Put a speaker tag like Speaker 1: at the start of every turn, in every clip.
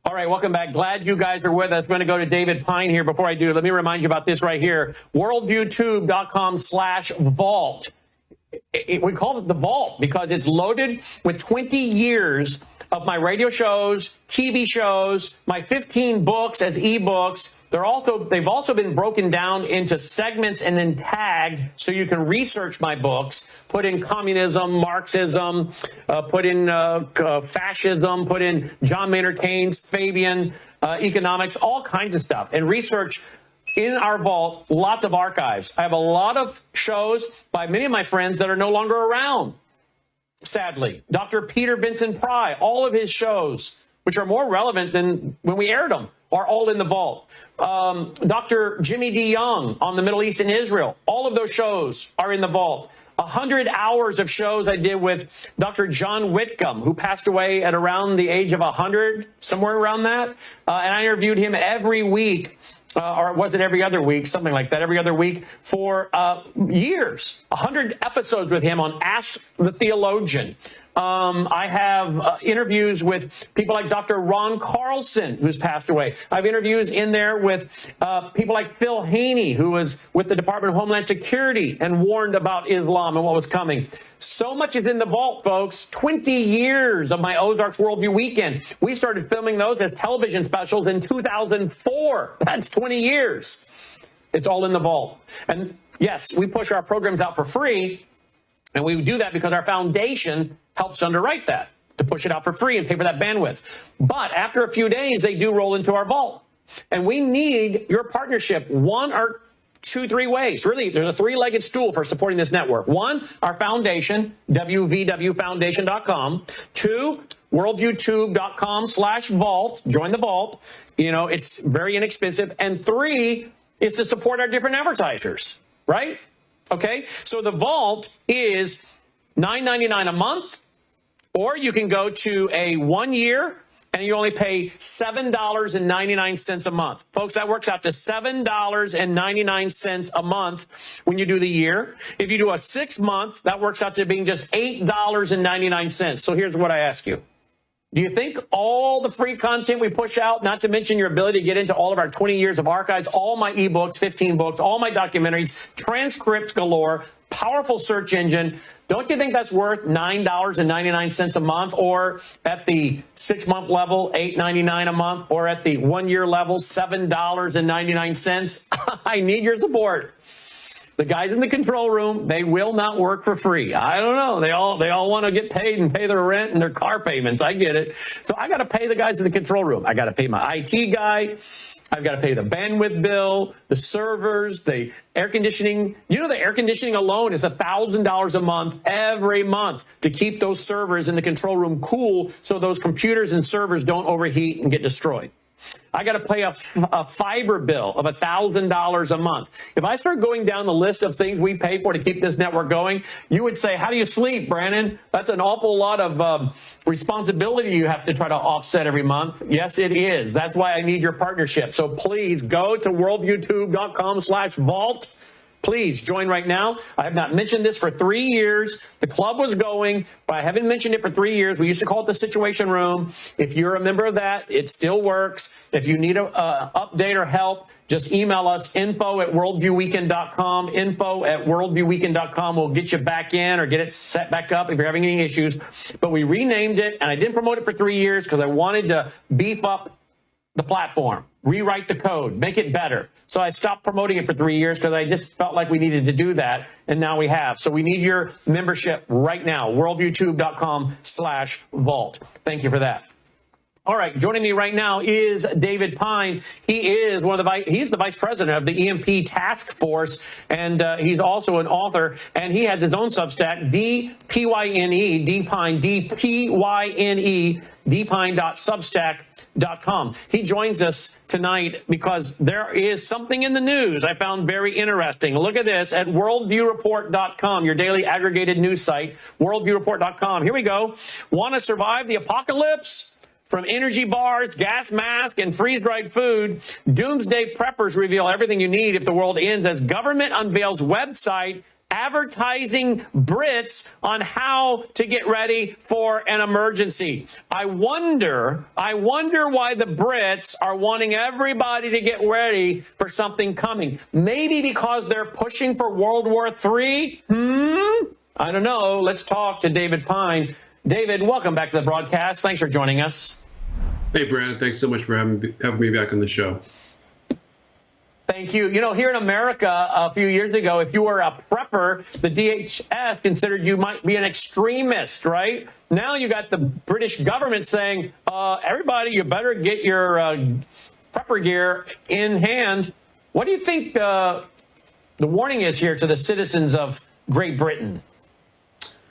Speaker 1: All right, welcome back. Glad you guys are with us. I'm going to go to David Pine here. Before I do, let me remind you about this right here. WorldViewTube.com/vault. We call it the vault because it's loaded with 20 years of my radio shows, TV shows, my 15 books as ebooks. They've also been broken down into segments and then tagged so you can research my books, put in communism, Marxism, put in fascism, put in John Maynard Keynes, Fabian, economics, all kinds of stuff, and research in our vault, lots of archives. I have a lot of shows by many of my friends that are no longer around, sadly. Dr. Peter Vincent Pry, all of his shows, which are more relevant than when we aired them, are all in the vault. Dr. Jimmy D. Young on the Middle East and Israel, all of those shows are in the vault. 100 hours of shows I did with Dr. John Whitcomb, who passed away at around the age of 100, somewhere around that. And I interviewed him every week. Or was it every other week? Something like that, every other week for years. 100 episodes with him on Ask the Theologian. I have interviews with people like Dr. Ron Carlson, who's passed away. I have interviews in there with people like Phil Haney, who was with the Department of Homeland Security and warned about Islam and what was coming. So much is in the vault, folks. 20 years of my Ozarks Worldview Weekend. We started filming those as television specials in 2004. That's 20 years. It's all in the vault. And yes, we push our programs out for free. And we do that because our foundation helps underwrite that, to push it out for free and pay for that bandwidth. But after a few days, they do roll into our vault. And we need your partnership, one or two, three ways. Really, there's a three-legged stool for supporting this network. One, our foundation, WVWFoundation.com. Two, WorldViewTube.com/vault. Join the vault. You know, it's very inexpensive. And three is to support our different advertisers, right? Okay, so the vault is $9.99 a month, or you can go to a 1 year and you only pay $7.99 a month. Folks, that works out to $7.99 a month when you do the year. If you do a 6 month, that works out to being just $8.99. So here's what I ask you. Do you think all the free content we push out, not to mention your ability to get into all of our 20 years of archives, all my ebooks, 15 books, all my documentaries, transcripts galore, powerful search engine, don't you think that's worth $9.99 a month, or at the 6 month level, $8.99 a month, or at the 1 year level, $7.99? I need your support. The guys in the control room, they will not work for free. I don't know. They all want to get paid and pay their rent and their car payments. I get it. So I got to pay the guys in the control room. I got to pay my IT guy. I've got to pay the bandwidth bill, the servers, the air conditioning. You know, the air conditioning alone is $1,000 a month every month to keep those servers in the control room cool so those computers and servers don't overheat and get destroyed. I got to pay a fiber bill of $1,000 a month. If I start going down the list of things we pay for to keep this network going, you would say, how do you sleep, Brannon? That's an awful lot of responsibility you have to try to offset every month. Yes, it is. That's why I need your partnership. So please go to worldviewtube.com/vault. Please join right now. I have not mentioned this for 3 years. The club was going, but I haven't mentioned it for 3 years. We used to call it the Situation Room. If you're a member of that, it still works. If you need an update or help, just email us, info@worldviewweekend.com, info@worldviewweekend.com. We'll get you back in or get it set back up if you're having any issues. But we renamed it, and I didn't promote it for 3 years because I wanted to beef up the platform, rewrite the code, make it better. So I stopped promoting it for 3 years because I just felt like we needed to do that, and now we have. So we need your membership right now, worldviewtube.com/vault. Thank you for that. All right, joining me right now is David Pine. He is he's the vice president of the EMP Task Force, and he's also an author, and he has his own Substack, DPYNE, DPyne, DPYNE, dpine.substack.com. He joins us tonight because there is something in the news I found very interesting. Look at this at worldviewreport.com, your daily aggregated news site, worldviewreport.com. Here we go. Want to survive the apocalypse? From energy bars, gas masks, and freeze-dried food, doomsday preppers reveal everything you need if the world ends as government unveils website advertising Brits on how to get ready for an emergency. I wonder why the Brits are wanting everybody to get ready for something coming. Maybe because they're pushing for World War III? I don't know. Let's talk to David Pine. David, welcome back to the broadcast. Thanks for joining us.
Speaker 2: Hey, Brandon. Thanks so much for having me back on the show.
Speaker 1: Thank you. You know, here in America a few years ago, if you were a prepper, the DHS considered you might be an extremist, right? Now you got the British government saying, everybody, you better get your prepper gear in hand. What do you think the warning is here to the citizens of Great Britain?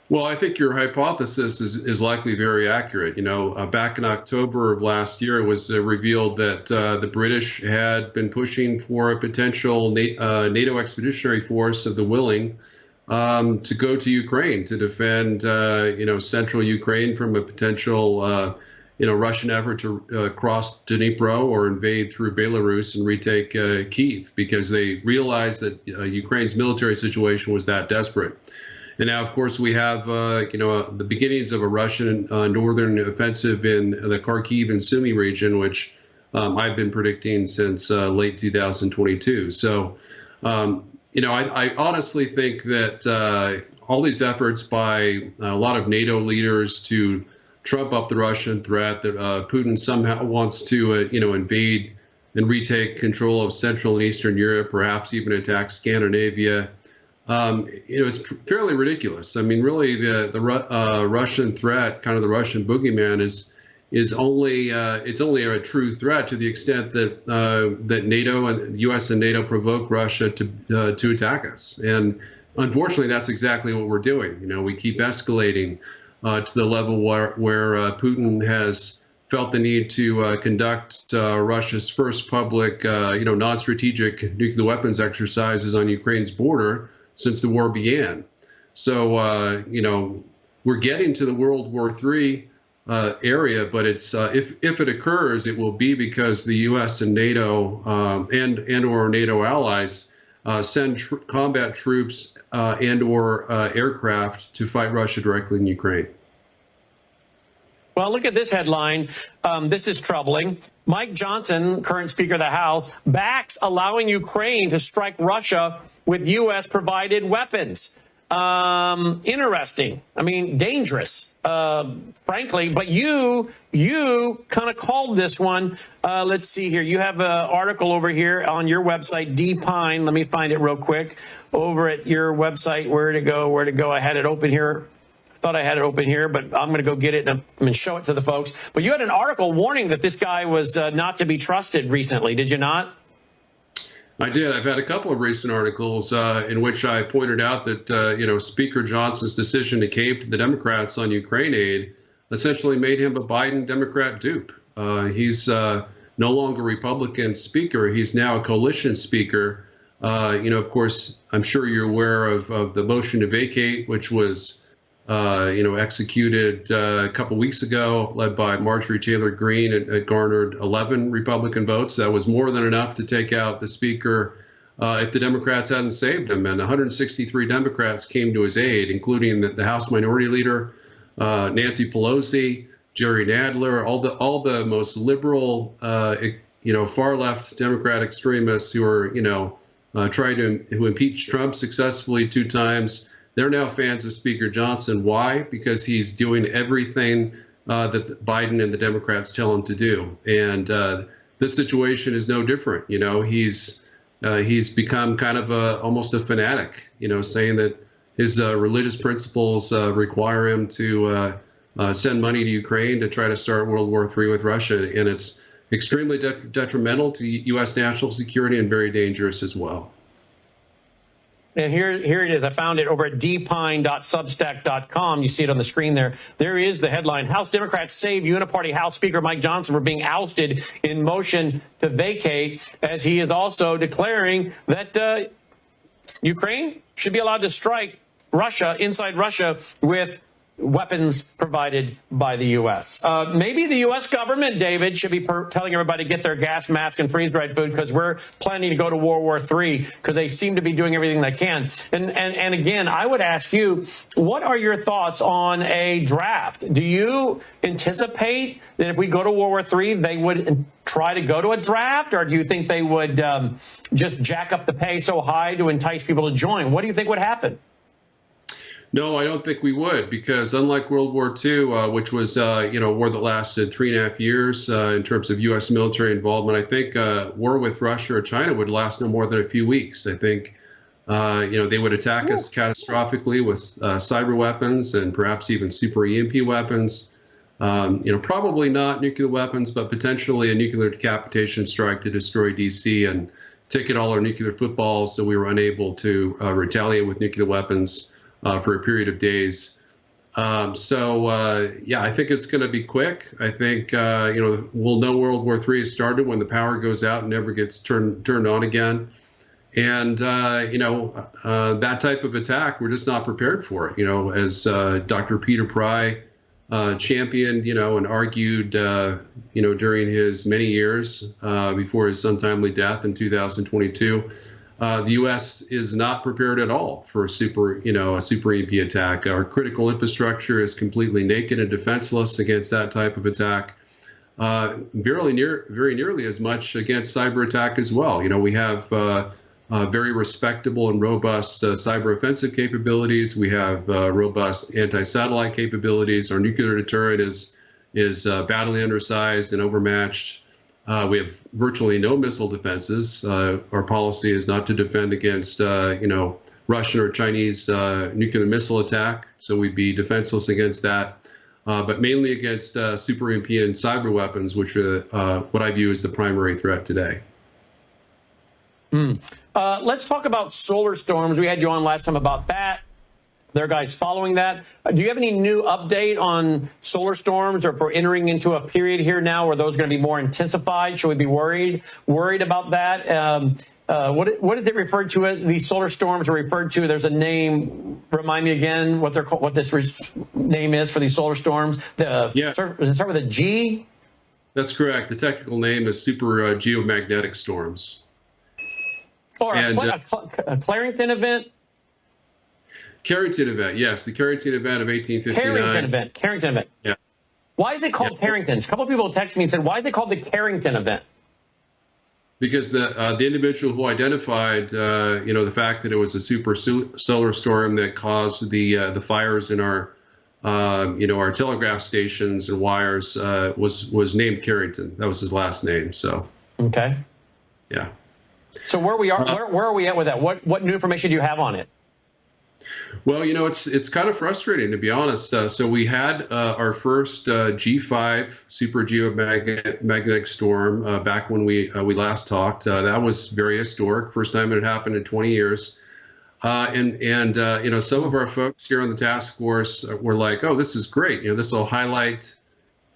Speaker 2: Well, I think your hypothesis is likely very accurate. You know, back in October of last year, it was revealed that the British had been pushing for a potential NATO expeditionary force of the willing to go to Ukraine to defend, central Ukraine from a potential, Russian effort to cross Dnipro or invade through Belarus and retake Kyiv, because they realized that Ukraine's military situation was that desperate. And now, of course, we have, the beginnings of a Russian northern offensive in the Kharkiv and Sumy region, which I've been predicting since late 2022. So, I honestly think that all these efforts by a lot of NATO leaders to trump up the Russian threat, that Putin somehow wants to, invade and retake control of Central and Eastern Europe, perhaps even attack Scandinavia, it's fairly ridiculous. I mean, really, the Russian threat, kind of the Russian boogeyman, is only it's only a true threat to the extent that that NATO and the U.S. and NATO provoke Russia to attack us. And unfortunately, that's exactly what we're doing. You know, we keep escalating to the level where Putin has felt the need to conduct Russia's first public, non-strategic nuclear weapons exercises on Ukraine's border since the war began. So, we're getting to the World War III area, but it's if it occurs, it will be because the U.S. and NATO and or NATO allies send combat troops and or aircraft to fight Russia directly in Ukraine.
Speaker 1: Well, look at this headline. This is troubling. Mike Johnson, current Speaker of the House, backs allowing Ukraine to strike Russia with U.S.-provided weapons. Interesting. I mean, dangerous, frankly. But you kind of called this one. Let's see here. You have an article over here on your website, D Pine. Let me find it real quick. Over at your website, where to go? I had it open here. Thought I had it open here, but I'm going to go get it and I'm going to show it to the folks. But you had an article warning that this guy was not to be trusted recently, did you not?
Speaker 2: I did. I've had a couple of recent articles in which I pointed out that, Speaker Johnson's decision to cave to the Democrats on Ukraine aid essentially made him a Biden Democrat dupe. He's no longer Republican speaker. He's now a coalition speaker. Of course, I'm sure you're aware of the motion to vacate, which was executed a couple weeks ago, led by Marjorie Taylor Greene. It garnered 11 Republican votes. That was more than enough to take out the speaker if the Democrats hadn't saved him. And 163 Democrats came to his aid, including the House Minority Leader, Nancy Pelosi, Jerry Nadler, all the most liberal, far left Democrat extremists who are, who impeached Trump successfully 2 times. They're now fans of Speaker Johnson. Why? Because he's doing everything that Biden and the Democrats tell him to do. And this situation is no different. He's become kind of almost a fanatic, saying that his religious principles require him to send money to Ukraine to try to start World War III with Russia. And it's extremely detrimental to U.S. national security and very dangerous as well.
Speaker 1: And here it is. I found it over at dpine.substack.com. You see it on the screen there. There is the headline. House Democrats save Uniparty House Speaker Mike Johnson from being ousted in motion to vacate, as he is also declaring that Ukraine should be allowed to strike Russia, inside Russia, with weapons provided by the U.S. Maybe the U.S. government, David, should be telling everybody to get their gas masks and freeze-dried food because we're planning to go to World War III because they seem to be doing everything they can. And again, I would ask you, what are your thoughts on a draft? Do you anticipate that if we go to World War III, they would try to go to a draft, or do you think they would just jack up the pay so high to entice people to join? What do you think would happen?
Speaker 2: No, I don't think we would, because unlike World War II, which was a war that lasted 3.5 years in terms of U.S. military involvement, I think war with Russia or China would last no more than a few weeks. I think they would attack us catastrophically with cyber weapons and perhaps even super EMP weapons. Probably not nuclear weapons, but potentially a nuclear decapitation strike to destroy D.C. and ticket all our nuclear footballs so we were unable to retaliate with nuclear weapons for a period of days. I think it's going to be quick. I think, we'll know World War III has started when the power goes out and never gets turned on again. And, that type of attack, we're just not prepared for it. As Dr. Peter Pry championed, and argued, during his many years before his untimely death in 2022, the U.S. is not prepared at all for a super EMP attack. Our critical infrastructure is completely naked and defenseless against that type of attack. Very nearly as much against cyber attack as well. We have very respectable and robust cyber offensive capabilities. We have robust anti-satellite capabilities. Our nuclear deterrent is badly undersized and overmatched. We have virtually no missile defenses. Our policy is not to defend against, Russian or Chinese nuclear missile attack. So we'd be defenseless against that, but mainly against super EMP and cyber weapons, which are what I view as the primary threat today.
Speaker 1: Let's talk about solar storms. We had you on last time about that. There are guys following that. Do you have any new update on solar storms, or if we're entering into a period here now where those are going to be more intensified? Should we be worried about that? What is it referred to as? These solar storms are referred to. There's a name. Remind me again what they're called, what this name is for these solar storms. Does it start with a G?
Speaker 2: That's correct. The technical name is super geomagnetic storms.
Speaker 1: Or a Clarington event?
Speaker 2: Carrington event, yes, the Carrington event of 1859.
Speaker 1: Carrington event.
Speaker 2: Yeah.
Speaker 1: Why is it called Carrington's? A couple of people texted me and said, why is it called the Carrington event?
Speaker 2: Because the individual who identified, the fact that it was a super solar storm that caused the fires in our, our telegraph stations and wires was named Carrington. That was his last name. So. Okay. Yeah.
Speaker 1: So where are we at with that? What new information do you have on it?
Speaker 2: Well, it's kind of frustrating, to be honest. So we had our first G5 super geomagnetic storm back when we last talked. That was very historic. First time it had happened in 20 years. And some of our folks here on the task force were like, "Oh, this is great. This will highlight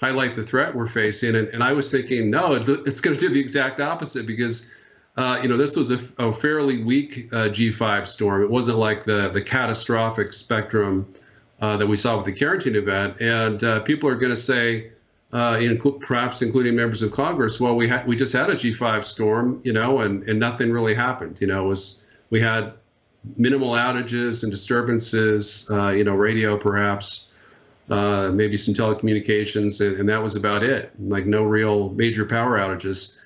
Speaker 2: the threat we're facing." And I was thinking, no, it's going to do the exact opposite, because this was a fairly weak G5 storm. It wasn't like the catastrophic spectrum that we saw with the Carrington event. And people are going to say, perhaps including members of Congress, well, we just had a G5 storm, and nothing really happened. We had minimal outages and disturbances, radio perhaps, maybe some telecommunications, and that was about it. Like no real major power outages.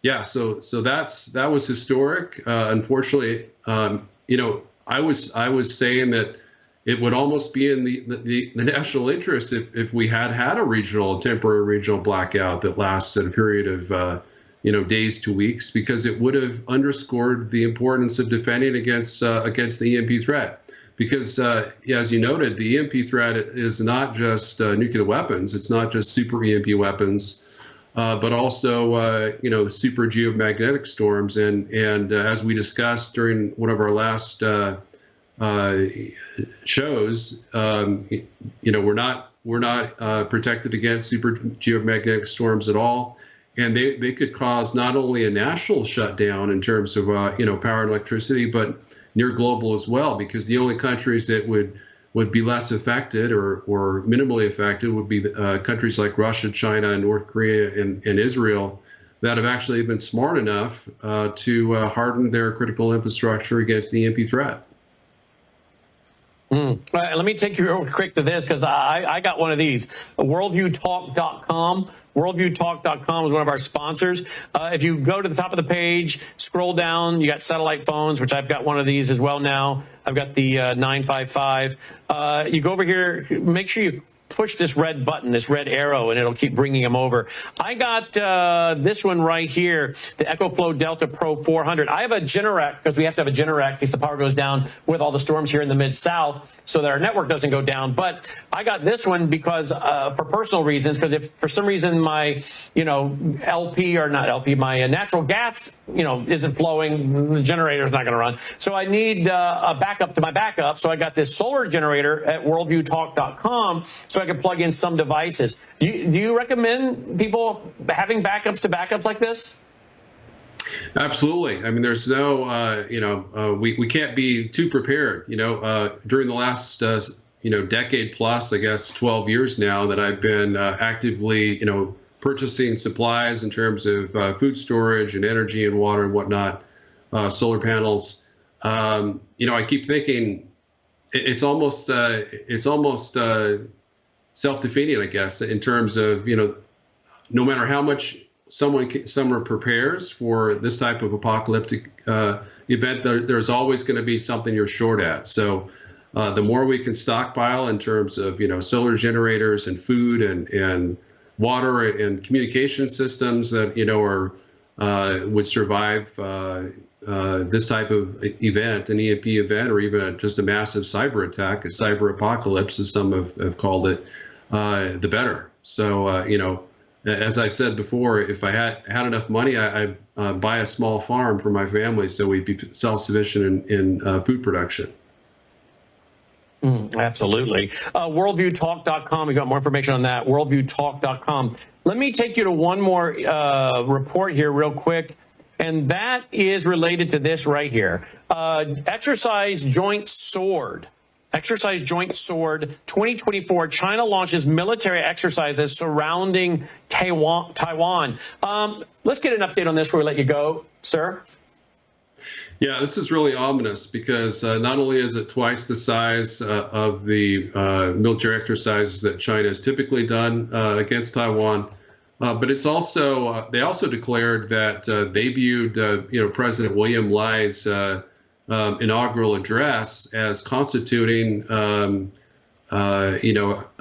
Speaker 2: Yeah, so that was historic. Unfortunately, I was saying that it would almost be in the national interest if we had a temporary regional blackout that lasted a period of days to weeks, because it would have underscored the importance of defending against the EMP threat. Because as you noted, the EMP threat is not just nuclear weapons. It's not just super EMP weapons. But also, super geomagnetic storms, and as we discussed during one of our last shows, we're not protected against super geomagnetic storms at all, and they could cause not only a national shutdown in terms of power and electricity, but near global as well, because the only countries that would would be less affected or minimally affected would be countries like Russia, China, North Korea, and Israel that have actually been smart enough to harden their critical infrastructure against the EMP threat.
Speaker 1: Let me take you real quick to this because I got one of these. WorldviewTalk.com. WorldviewTalk.com is one of our sponsors. If you go to the top of the page, scroll down, you got satellite phones, which I've got one of these as well now. I've got the 955. You go over here, make sure you push this red button, this red arrow, and it'll keep bringing them over. I got this one right here, the EcoFlow Delta Pro 400. I have a Generac because we have to have a Generac in case the power goes down with all the storms here in the Mid-South so that our network doesn't go down. But I got this one because for personal reasons, because if for some reason my, LP or not LP, my natural gas, isn't flowing, the generator's not going to run. So I need a backup to my backup. So I got this solar generator at worldviewtalk.com. So I can plug in some devices. Do you recommend people having backups to backups like this?
Speaker 2: Absolutely. I mean, there's no, we can't be too prepared. During the last, decade plus, I guess 12 years now that I've been actively, purchasing supplies in terms of food storage and energy and water and whatnot, solar panels. I keep thinking it's almost self-defeating, I guess, in terms of, no matter how much someone prepares for this type of apocalyptic event, there's always going to be something you're short at. So the more we can stockpile in terms of, solar generators and food and water and communication systems that, would survive this type of event, an EMP event, or even just a massive cyber attack, a cyber apocalypse, as some have called it, the better. So, as I've said before, if I had enough money, I'd buy a small farm for my family so we'd be self-sufficient in food production.
Speaker 1: Absolutely. WorldviewTalk.com. We got more information on that. WorldviewTalk.com. Let me take you to one more report here real quick. And that is related to this right here. Exercise Joint Sword. Exercise Joint Sword 2024. China launches military exercises surrounding Taiwan. Let's get an update on this before we let you go, sir.
Speaker 2: Yeah, this is really ominous because not only is it twice the size of the military exercises that China has typically done against Taiwan, but it's also they also declared that they viewed President William Lai's inaugural address as constituting a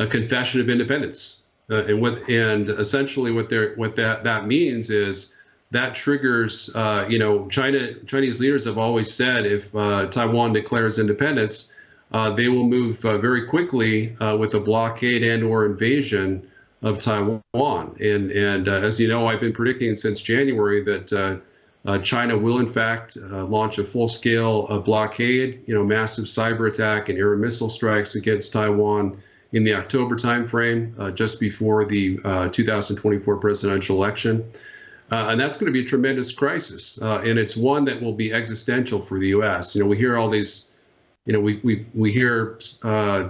Speaker 2: confession of independence, and essentially what that means is that triggers Chinese leaders have always said if Taiwan declares independence, they will move very quickly with a blockade and or invasion of Taiwan. And as you know, I've been predicting since January that China will in fact launch a full-scale blockade, massive cyber attack and air missile strikes against Taiwan in the October timeframe, just before the 2024 presidential election. And that's going to be a tremendous crisis, and it's one that will be existential for the U.S. We hear all these, we hear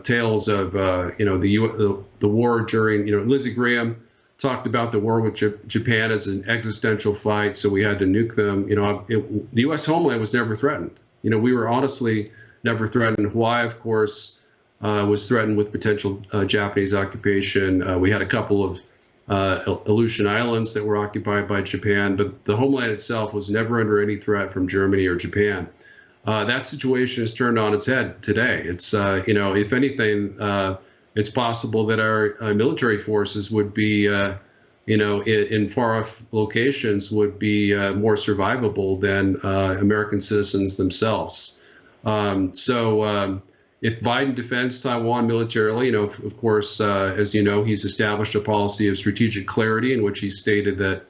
Speaker 2: tales of the war during, Lindsey Graham talked about the war with Japan as an existential fight, so we had to nuke them. The U.S. homeland was never threatened. We were honestly never threatened. Hawaii, of course, was threatened with potential Japanese occupation. We had a couple of Aleutian Islands that were occupied by Japan, but the homeland itself was never under any threat from Germany or Japan. That situation is turned on its head today. It's, if anything, it's possible that our military forces would be, in far-off locations would be more survivable than American citizens themselves. If Biden defends Taiwan militarily, of course, as you know, he's established a policy of strategic clarity in which he stated that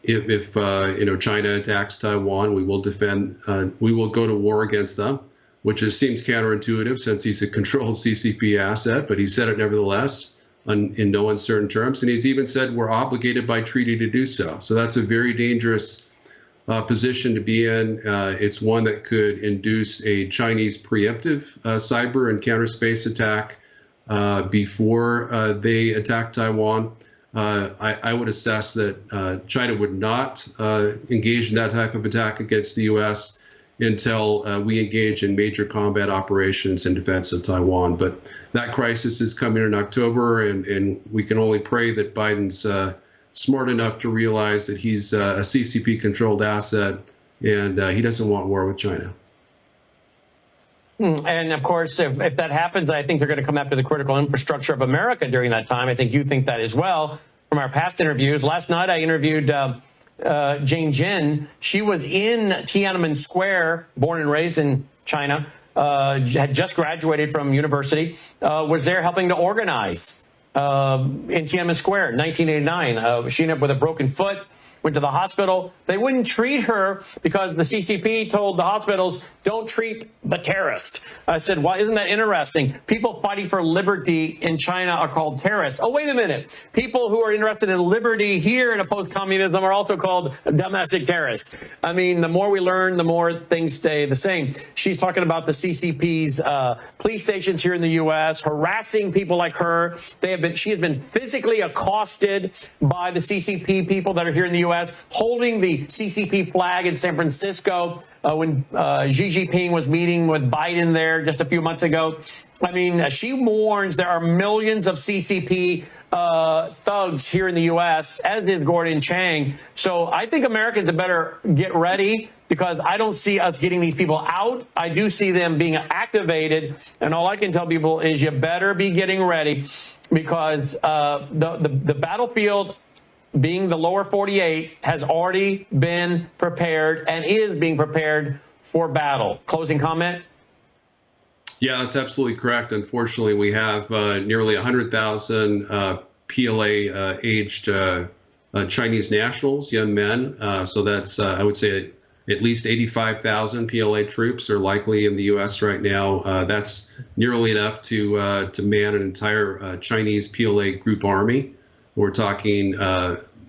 Speaker 2: if China attacks Taiwan, we will defend, we will go to war against them, which seems counterintuitive since he's a controlled CCP asset, but he said it nevertheless in no uncertain terms. And he's even said we're obligated by treaty to do so. So that's a very dangerous position to be in. It's one that could induce a Chinese preemptive cyber and counter space attack before they attack Taiwan. I would assess that China would not engage in that type of attack against the U.S. until we engage in major combat operations in defense of Taiwan. But that crisis is coming in October, and we can only pray that Biden's smart enough to realize that he's a CCP-controlled asset, and he doesn't want war with China.
Speaker 1: And of course, if that happens, I think they're going to come after the critical infrastructure of America during that time. I think you think that as well from our past interviews. Last night, I interviewed Jane Jin. She was in Tiananmen Square, born and raised in China, had just graduated from university, was there helping to organize in Tiananmen Square in 1989. She ended up with a broken foot, went to the hospital. They wouldn't treat her because the CCP told the hospitals, don't treat the terrorist. I said, why isn't that interesting? People fighting for liberty in China are called terrorists. Oh, wait a minute. People who are interested in liberty here and oppose communism are also called domestic terrorists. I mean, the more we learn, the more things stay the same. She's talking about the CCP's police stations here in the U.S., harassing people like her. She has been physically accosted by the CCP people that are here in the U.S., holding the CCP flag in San Francisco when Xi Jinping was meeting with Biden there just a few months ago. I mean, she warns there are millions of CCP thugs here in the U.S., as is Gordon Chang. So I think Americans had better get ready, because I don't see us getting these people out. I do see them being activated. And all I can tell people is you better be getting ready, because the battlefield, being the lower 48, has already been prepared and is being prepared for battle. Closing comment?
Speaker 2: Yeah, that's absolutely correct. Unfortunately, we have nearly 100,000 PLA-aged Chinese nationals, young men. So that's, I would say, at least 85,000 PLA troops are likely in the U.S. right now. That's nearly enough to man an entire Chinese PLA group army. We're talking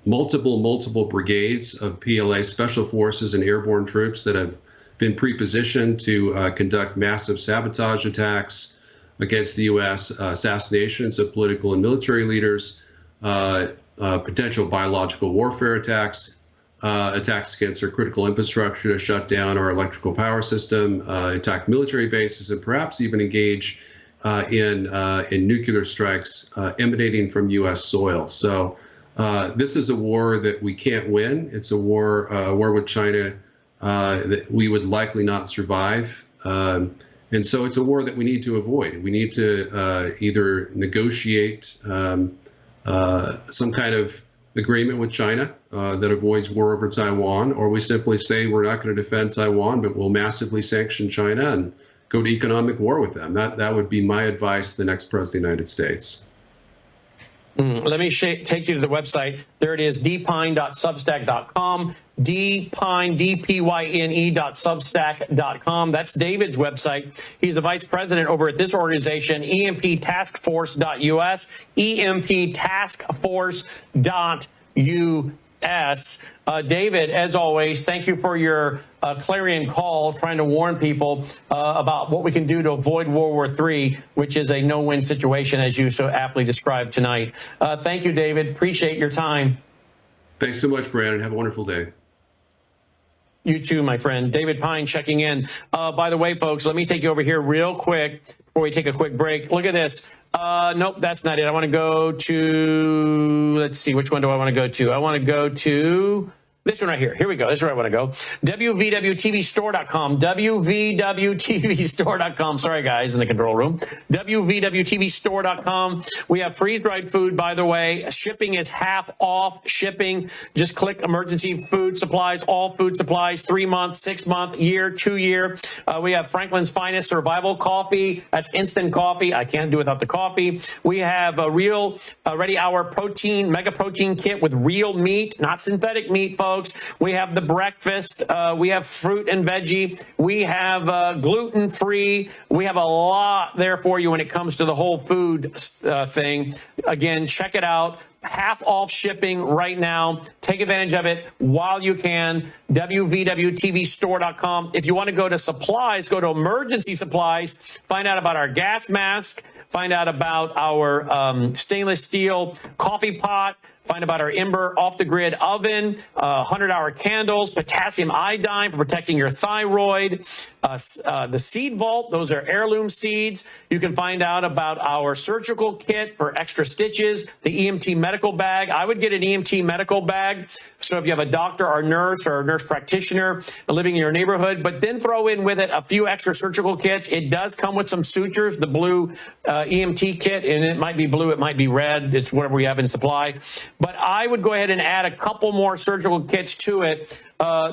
Speaker 2: multiple brigades of PLA special forces and airborne troops that have been pre-positioned to conduct massive sabotage attacks against the U.S., assassinations of political and military leaders, potential biological warfare attacks, attacks against our critical infrastructure to shut down our electrical power system, attack military bases, and perhaps even engage in nuclear strikes emanating from U.S. soil. So this is a war that we can't win. It's a war with China that we would likely not survive. And so it's a war that we need to avoid. We need to either negotiate some kind of agreement with China that avoids war over Taiwan, or we simply say we're not going to defend Taiwan, but we'll massively sanction China and go to economic war with them. That would be my advice to the next president of the United States.
Speaker 1: Let me take you to the website. There it is, dpyne.substack.com, dpyne.substack.com. That's David's website. He's the vice president over at this organization, emptaskforce.us, emptaskforce.us. David, as always, thank you for your clarion call, trying to warn people about what we can do to avoid World War III, which is a no-win situation, as you so aptly described tonight. Thank you, David. Appreciate your time.
Speaker 2: Thanks so much, Brandon. Have a wonderful day.
Speaker 1: You too, my friend. David Pyne checking in. By the way, folks, let me take you over here real quick before we take a quick break. Look at this. Nope, that's not it. I want to go to, let's see, which one do I want to go to? I want to go to this one right here. Here we go. This is where I want to go. WVWTVstore.com. WVWTVstore.com. Sorry, guys, in the control room. WVWTVstore.com. We have freeze-dried food, by the way. Shipping is half off. Shipping. Just click emergency food supplies, all food supplies, 3 months, 6 month, year, 2 year. We have Franklin's Finest Survival Coffee. That's instant coffee. I can't do without the coffee. We have a real Ready Hour protein, mega protein kit with real meat, not synthetic meat, folks. folks. We have the breakfast. We have fruit and veggie. We have gluten-free. We have a lot there for you when it comes to the whole food thing. Again, check it out. Half off shipping right now. Take advantage of it while you can. WVWTVstore.com. If you want to go to supplies, go to emergency supplies. Find out about our gas mask. Find out about our stainless steel coffee pot. Find about our Ember off-the-grid oven, 100-hour candles, potassium iodine for protecting your thyroid, the seed vault. Those are heirloom seeds. You can find out about our surgical kit for extra stitches, the EMT medical bag. I would get an EMT medical bag. So if you have a doctor or a nurse practitioner living in your neighborhood, but then throw in with it a few extra surgical kits. It does come with some sutures, the blue EMT kit, and it might be blue, it might be red. It's whatever we have in supply. But I would go ahead and add a couple more surgical kits to it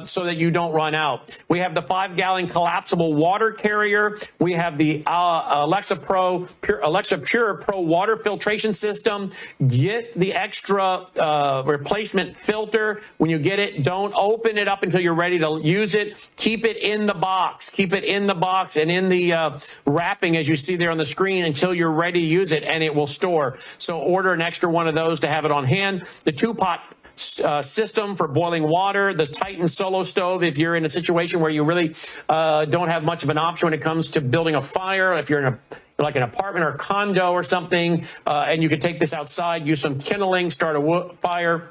Speaker 1: so that you don't run out. We have the 5-gallon collapsible water carrier. We have the Alexa Pure Pro water filtration system. Get the extra replacement filter. When you get it, don't open it up until you're ready to use it. Keep it in the box. Keep it in the box and in the wrapping, as you see there on the screen, until you're ready to use it, and it will store. So order an extra one of those to have it on hand. The 2-pot system for boiling water, the Titan Solo Stove if you're in a situation where you really don't have much of an option when it comes to building a fire. If you're in like an apartment or a condo or something, and you can take this outside, use some kindling, start a fire.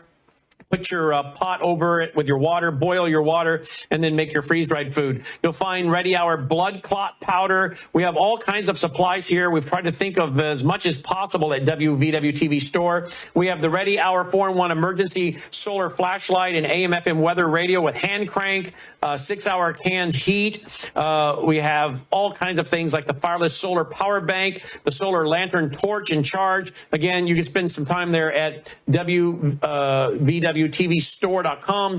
Speaker 1: Put your pot over it with your water, boil your water, and then make your freeze-dried food. You'll find Ready Hour blood clot powder. We have all kinds of supplies here. We've tried to think of as much as possible at WVW TV Store. We have the Ready Hour 4-in-1 emergency solar flashlight and AM/FM weather radio with hand crank, 6-hour canned heat. We have all kinds of things like the fireless solar power bank, the solar lantern torch and charge. Again, you can spend some time there at WVWTVstore.com,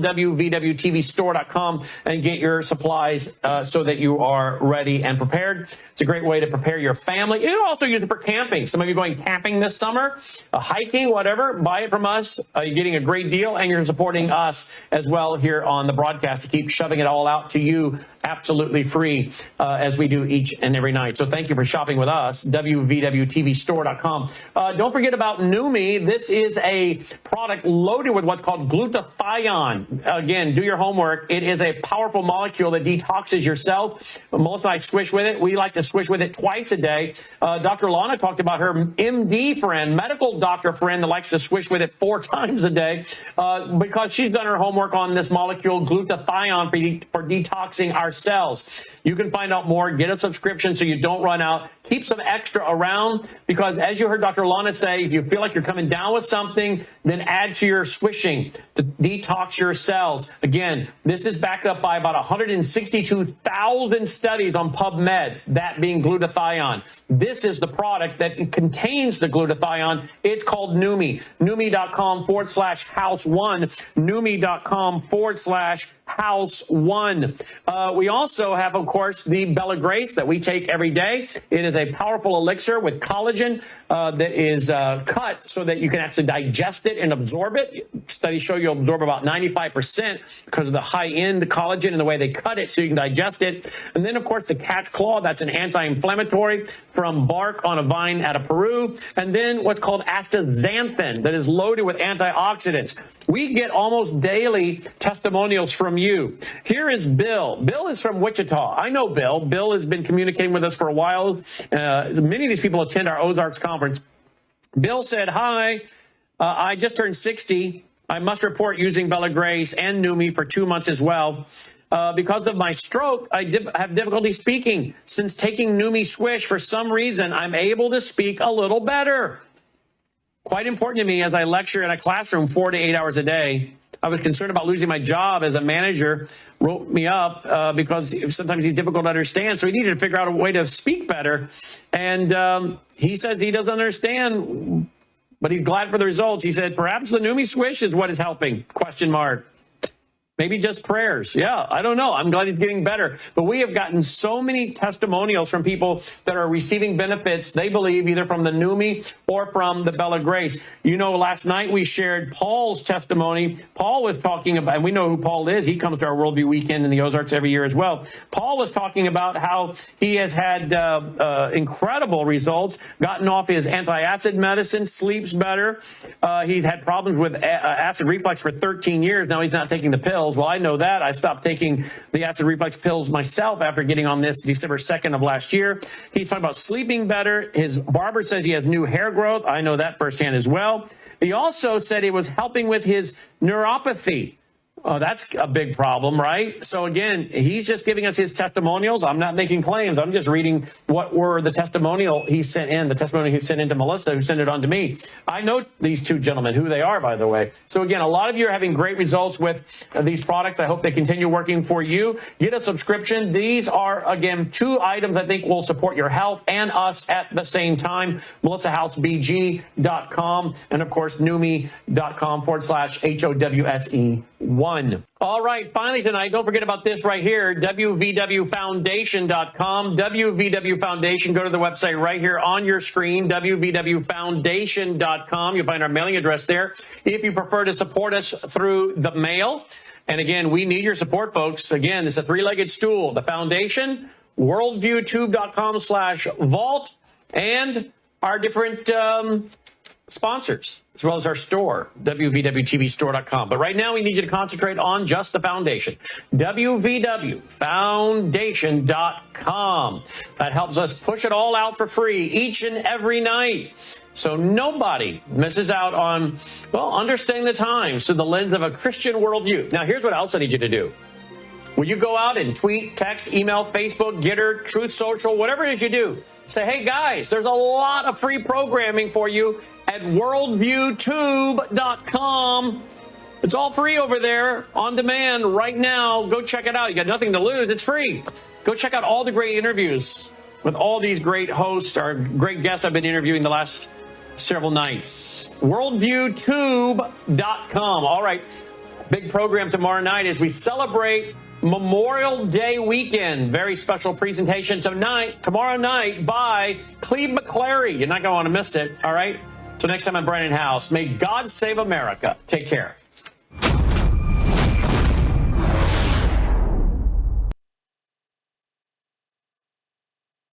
Speaker 1: WVWTVstore.com, and get your supplies so that you are ready and prepared. It's a great way to prepare your family. You can also use it for camping. Some of you going camping this summer, hiking, whatever. Buy it from us. You're getting a great deal, and you're supporting us as well here on the broadcast to keep shoving it all out to you absolutely free as we do each and every night. So thank you for shopping with us, WVWTVstore.com. Don't forget about Numi. This is a product loaded with what's called glutathione. Again, do your homework. It is a powerful molecule that detoxes your cells. Melissa and I swish with it. We like to swish with it twice a day. Dr. Lana talked about her MD friend, medical doctor friend that likes to swish with it 4 times a day because she's done her homework on this molecule, glutathione, for detoxing our cells. You can find out more. Get a subscription so you don't run out. Keep some extra around because, as you heard Dr. Lana say, if you feel like you're coming down with something, then add to your swishing to detox your cells. Again, this is backed up by about 162,000 studies on PubMed, that being glutathione. This is the product that contains the glutathione. It's called Numi. Numi.com/house1. Numi.com/house1. We also have, of course, the Bella Grace that we take every day. It is a powerful elixir with collagen that is cut so that you can actually digest it and absorb it. Studies show you absorb about 95% because of the high-end collagen and the way they cut it so you can digest it. And then, of course, the cat's claw. That's an anti-inflammatory from bark on a vine out of Peru. And then what's called astaxanthin that is loaded with antioxidants. We get almost daily testimonials from you. Here is Bill. Bill is from Wichita. I know Bill. Bill has been communicating with us for a while. Many of these people attend our Ozarks conference. Bill said, hi, I just turned 60. I must report using Bella Grace and Numi for 2 months as well. Because of my stroke, I have difficulty speaking. Since taking Numi Swish, for some reason, I'm able to speak a little better. Quite important to me as I lecture in a classroom 4 to 8 hours a day. I was concerned about losing my job as a manager, wrote me up because sometimes he's difficult to understand. So he needed to figure out a way to speak better. And he says he doesn't understand, but he's glad for the results. He said, perhaps the Numi Swish is what is helping, ? Maybe just prayers. Yeah, I don't know. I'm glad he's getting better. But we have gotten so many testimonials from people that are receiving benefits, they believe, either from the Numi or from the Bella Grace. You know, last night we shared Paul's testimony. Paul was talking about, and we know who Paul is. He comes to our Worldview Weekend in the Ozarks every year as well. Paul was talking about how he has had incredible results, gotten off his anti-acid medicine, sleeps better. He's had problems with acid reflux for 13 years. Now he's not taking the pills. Well, I know that. I stopped taking the acid reflux pills myself after getting on this December 2nd of last year. He's talking about sleeping better. His barber says he has new hair growth. I know that firsthand as well. He also said it was helping with his neuropathy. That's a big problem, right? So again, he's just giving us his testimonials. I'm not making claims. I'm just reading what were the testimonial he sent in, the testimony he sent in to Melissa, who sent it on to me. I know these two gentlemen, who they are, by the way. So again, a lot of you are having great results with these products. I hope they continue working for you. Get a subscription. These are, again, 2 items I think will support your health and us at the same time. MelissaHouseBG.com and, of course, Numi.com/HOWSE1. All right, finally tonight, don't forget about this right here, WVWFoundation.com. WVW Foundation, go to the website right here on your screen, WVWFoundation.com. You'll find our mailing address there. If you prefer to support us through the mail, and again, we need your support, folks. Again, it's a 3-legged stool. The foundation, worldviewtube.com/vault, and our different sponsors, as well as our store, WVWTVstore.com. But right now, we need you to concentrate on just the foundation, WVWFoundation.com. That helps us push it all out for free each and every night, so nobody misses out on, well, understanding the times through the lens of a Christian worldview. Now, here's what else I need you to do. Will you go out and tweet, text, email, Facebook, Getter, Truth Social, whatever it is you do, say, hey, guys, there's a lot of free programming for you at worldviewtube.com. It's all free over there on demand right now. Go check it out. You got nothing to lose. It's free. Go check out all the great interviews with all these great hosts, our great guests I've been interviewing the last several nights. worldviewtube.com. All right. Big program tomorrow night as we celebrate Memorial Day weekend. Very special presentation tomorrow night by Cleve McClary. You're not going to want to miss it. All right. So next time, I'm Brannon Howse. May God save America. Take care.